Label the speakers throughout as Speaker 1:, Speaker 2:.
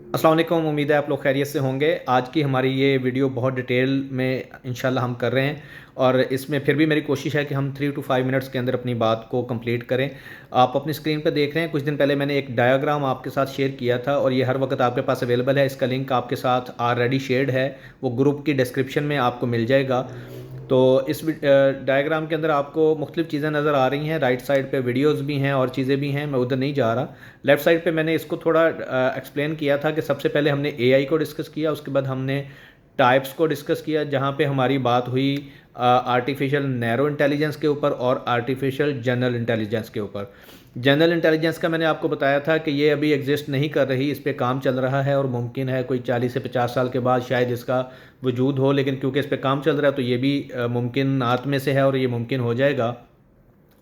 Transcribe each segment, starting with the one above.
Speaker 1: अस्सलाम वालेकुम। उम्मीद है आप लोग खैरियत से होंगे। आज की हमारी ये वीडियो बहुत डिटेल में इंशाल्लाह हम कर रहे हैं और इसमें फिर भी मेरी कोशिश है कि हम 3 to 5 मिनट्स के अंदर अपनी बात को कंप्लीट करें। आप अपनी स्क्रीन पर देख रहे हैं, कुछ दिन पहले मैंने एक डायग्राम आपके साथ शेयर किया था और ये हर वक्त आपके पास अवेलेबल है। इसका लिंक आपके साथ ऑलरेडी शेयर्ड है, वो ग्रुप की डिस्क्रिप्शन में आपको मिल जाएगा। तो इस डायग्राम के अंदर आपको मुख्तलिफ़ चीज़ें नज़र आ रही हैं। राइट साइड पे वीडियोस भी हैं और चीज़ें भी हैं, मैं उधर नहीं जा रहा। लेफ़्ट साइड पे मैंने इसको थोड़ा एक्सप्लेन किया था कि सबसे पहले हमने एआई को डिस्कस किया, उसके बाद हमने टाइप्स को डिस्कस किया, जहाँ पे हमारी बात हुई आर्टिफिशियल नैरो इंटेलिजेंस के ऊपर और आर्टिफिशियल जनरल इंटेलिजेंस के ऊपर। जनरल इंटेलिजेंस का मैंने आपको बताया था कि ये अभी एग्जिस्ट नहीं कर रही, इस पे काम चल रहा है और मुमकिन है कोई 40 से 50 साल के बाद शायद इसका वजूद हो, लेकिन क्योंकि इस पे काम चल रहा है तो ये भी मुमकिनात में से है और ये मुमकिन हो जाएगा।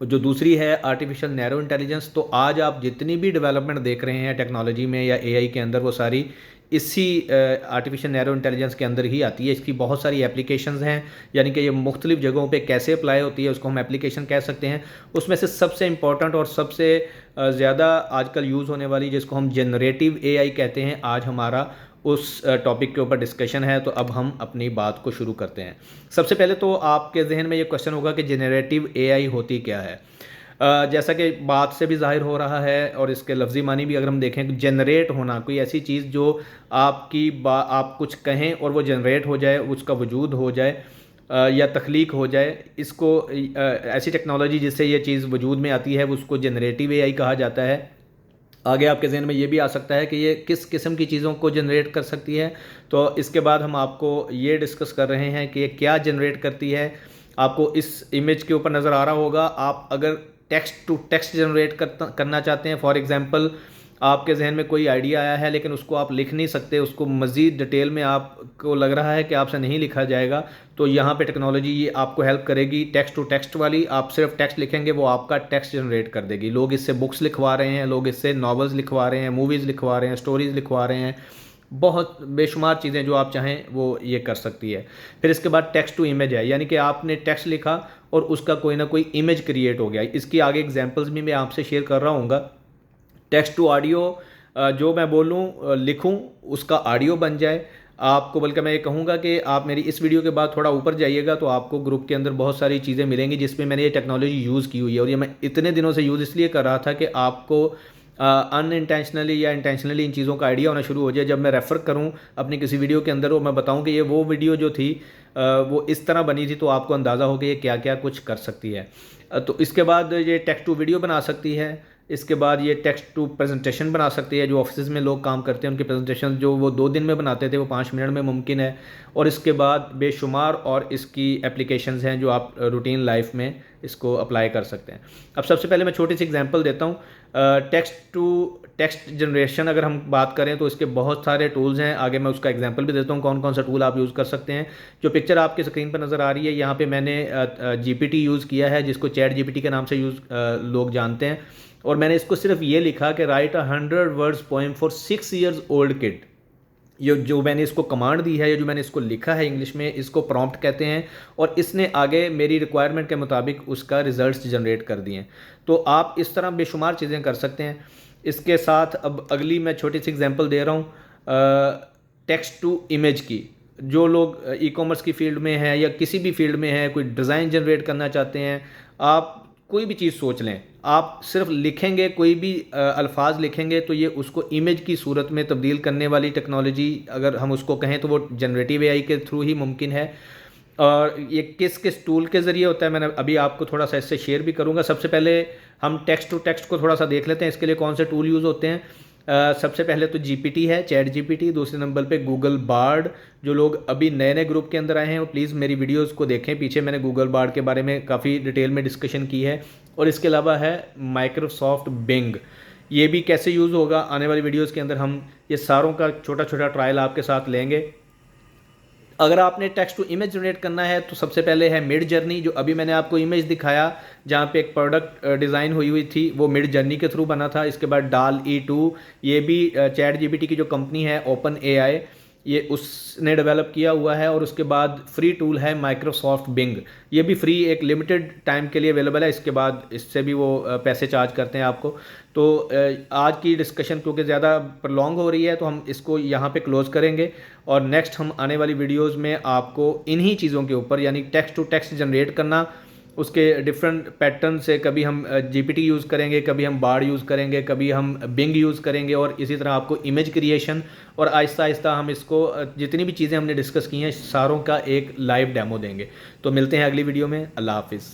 Speaker 1: और जो दूसरी है आर्टिफिशियल नैरो इंटेलिजेंस, तो आज आप जितनी भी डेवलपमेंट देख रहे हैं टेक्नोलॉजी में या एआई के अंदर, वो सारी इसी आर्टिफिशियल नैरो इंटेलिजेंस के अंदर ही आती है। इसकी बहुत सारी एप्लीकेशंस हैं, यानी कि ये मुख्तलिफ जगहों पे कैसे अप्लाई होती है उसको हम एप्लीकेशन कह सकते हैं। उसमें से सबसे इंपॉर्टेंट और सबसे ज़्यादा आजकल यूज़ होने वाली, जिसको हम जनरेटिव एआई कहते हैं, आज हमारा उस टॉपिक के ऊपर डिस्कशन है। तो अब हम अपनी बात को शुरू करते हैं। सबसे पहले तो आपके जहन में ये क्वेश्चन होगा कि जनरेटिव एआई होती क्या है। जैसा कि बात से भी ज़ाहिर हो रहा है और इसके लफ्ज़ी मानी भी अगर हम देखें, जनरेट होना, कोई ऐसी चीज़ जो आप कुछ कहें और वो जनरेट हो जाए, उसका वजूद हो जाए या तख्लीक हो जाए, इसको ऐसी टेक्नोलॉजी जिससे ये चीज़ वजूद में आती है उसको जनरेटिव एआई कहा जाता है। आगे आपके जहन में ये भी आ सकता है कि ये किस किस्म की चीज़ों को जनरेट कर सकती है। तो इसके बाद हम आपको ये डिस्कस कर रहे हैं कि ये क्या जनरेट करती है। आपको इस इमेज के ऊपर नज़र आ रहा होगा, आप अगर टेक्स्ट टू टेक्स्ट जनरेट करना चाहते हैं, फॉर एग्ज़ाम्पल आपके जहन में कोई आइडिया आया है लेकिन उसको आप लिख नहीं सकते, उसको मज़ीद डिटेल में आपको लग रहा है कि आपसे नहीं लिखा जाएगा, तो यहाँ पे टेक्नोलॉजी ये आपको हेल्प करेगी। टेक्स्ट टू टेक्स्ट वाली, आप सिर्फ टेक्स्ट लिखेंगे वो आपका टेक्स्ट जनरेट कर देगी। लोग इससे बुक्स लिखवा रहे हैं, लोग इससे नॉवेल्स लिखवा रहे हैं, मूवीज़ लिखवा रहे हैं, स्टोरीज़ लिखवा रहे हैं, बहुत बेशुमार चीज़ें जो आप चाहें वो ये कर सकती है। फिर इसके बाद टेक्स्ट टू इमेज है, यानी कि आपने टेक्स्ट लिखा और उसका कोई ना कोई इमेज क्रिएट हो गया। इसकी आगे एग्जांपल्स भी मैं आपसे शेयर कर रहा हूँ। टेक्स्ट टू ऑडियो, जो मैं बोलूँ लिखूँ उसका ऑडियो बन जाए। आपको बल्कि मैं ये कहूँगा कि आप मेरी इस वीडियो के बाद थोड़ा ऊपर जाइएगा तो आपको ग्रुप के अंदर बहुत सारी चीज़ें मिलेंगी जिसमें मैंने ये टेक्नोलॉजी यूज़ की हुई है, और ये मैं इतने दिनों से यूज़ इसलिए कर रहा था कि आपको अनइंटेंशनली या इंटेंशनली इन चीज़ों का आइडिया होना शुरू हो जाए। जब मैं रेफ़र करूँ अपनी किसी वीडियो के अंदर और मैं बताऊँ कि ये वो वीडियो जो थी वो इस तरह बनी थी, तो आपको अंदाज़ा हो कि ये क्या क्या कुछ कर सकती है। तो इसके बाद ये टेक्स्ट टू वीडियो बना सकती है। इसके बाद ये टेक्स्ट टू प्रेजेंटेशन बना सकती है। जो ऑफिस में लोग काम करते हैं उनके प्रेजेंटेशन जो वो 2 दिन में बनाते थे वो 5 मिनट में मुमकिन है। और इसके बाद बेशुमार और इसकी एप्लीकेशंस हैं जो आप रूटीन लाइफ में इसको अप्लाई कर सकते हैं। अब सबसे पहले मैं छोटी सी एग्जांपल देता हूँ। टेक्स्ट टू टेक्स्ट जनरेशन अगर हम बात करें तो इसके बहुत सारे टूल्स हैं। आगे मैं उसका एग्जांपल भी देता हूँ कौन कौन सा टूल आप यूज़ कर सकते हैं। जो पिक्चर आपकी स्क्रीन पर नज़र आ रही है, यहाँ पे मैंने जीपीटी यूज़ किया है, जिसको चैट जीपीटी के नाम से लोग जानते हैं। और मैंने इसको सिर्फ ये लिखा कि right 100 words poem for 6 years old kid. ये जो मैंने इसको कमांड दी है, ये जो मैंने इसको लिखा है इंग्लिश में, इसको प्रॉम्प्ट कहते हैं। और इसने आगे मेरी रिक्वायरमेंट के मुताबिक उसका रिजल्ट्स जनरेट कर दिए हैं। तो आप इस तरह बेशुमार चीज़ें कर सकते हैं। इसके साथ अब अगली मैं छोटी सी एग्जांपल दे रहा हूँ टेक्स्ट टू इमेज की। जो लोग ई कॉमर्स की फील्ड में हैं या किसी भी फील्ड में हैं, कोई डिज़ाइन जनरेट करना चाहते हैं, आप कोई भी चीज़ सोच लें, आप सिर्फ लिखेंगे, कोई भी अल्फाज लिखेंगे तो ये उसको इमेज की सूरत में तब्दील करने वाली टेक्नोलॉजी अगर हम उसको कहें तो वो जनरेटिव एआई के थ्रू ही मुमकिन है। और ये किस किस टूल के ज़रिए होता है मैंने अभी आपको थोड़ा सा इससे शेयर भी करूँगा। सबसे पहले हम टेक्स्ट टू टेक्स्ट को थोड़ा सा देख लेते हैं, इसके लिए कौन से टूल यूज़ होते हैं। सबसे पहले तो जीपीटी है, चैट जीपीटी। दूसरे नंबर पे गूगल बार्ड। जो लोग अभी नए नए ग्रुप के अंदर आए हैं वो प्लीज़ मेरी वीडियोस को देखें, पीछे मैंने गूगल बार्ड के बारे में काफ़ी डिटेल में डिस्कशन की है। और इसके अलावा है माइक्रोसॉफ्ट बिंग। ये भी कैसे यूज़ होगा आने वाली वीडियोज़ के अंदर हम ये सारों का छोटा छोटा ट्रायल आपके साथ लेंगे। अगर आपने टेक्स्ट टू इमेज जनरेट करना है तो सबसे पहले है मिड जर्नी। जो अभी मैंने आपको इमेज दिखाया जहाँ पे एक प्रोडक्ट डिज़ाइन हुई थी वो मिड जर्नी के थ्रू बना था। इसके बाद डाल ई टू, ये भी चैट जीपीटी की जो कंपनी है ओपन एआई, ये उसने डेवलप किया हुआ है। और उसके बाद फ्री टूल है माइक्रोसॉफ्ट बिंग, ये भी फ्री एक लिमिटेड टाइम के लिए अवेलेबल है, इसके बाद इससे भी वो पैसे चार्ज करते हैं आपको। तो आज की डिस्कशन क्योंकि ज़्यादा प्रलॉन्ग हो रही है तो हम इसको यहाँ पे क्लोज़ करेंगे, और नेक्स्ट हम आने वाली वीडियोज़ में आपको इन्हीं चीज़ों के ऊपर, यानी टेक्स्ट टू टेक्स्ट जनरेट करना, उसके डिफरेंट पैटर्न से, कभी हम जीपीटी यूज़ करेंगे, कभी हम बार्ड यूज़ करेंगे, कभी हम बिंग यूज़ करेंगे, और इसी तरह आपको इमेज क्रिएशन, और आहिस्ता आहिस्ता हम इसको जितनी भी चीज़ें हमने डिस्कस की हैं सारों का एक लाइव डेमो देंगे। तो मिलते हैं अगली वीडियो में। अल्लाह हाफिज़।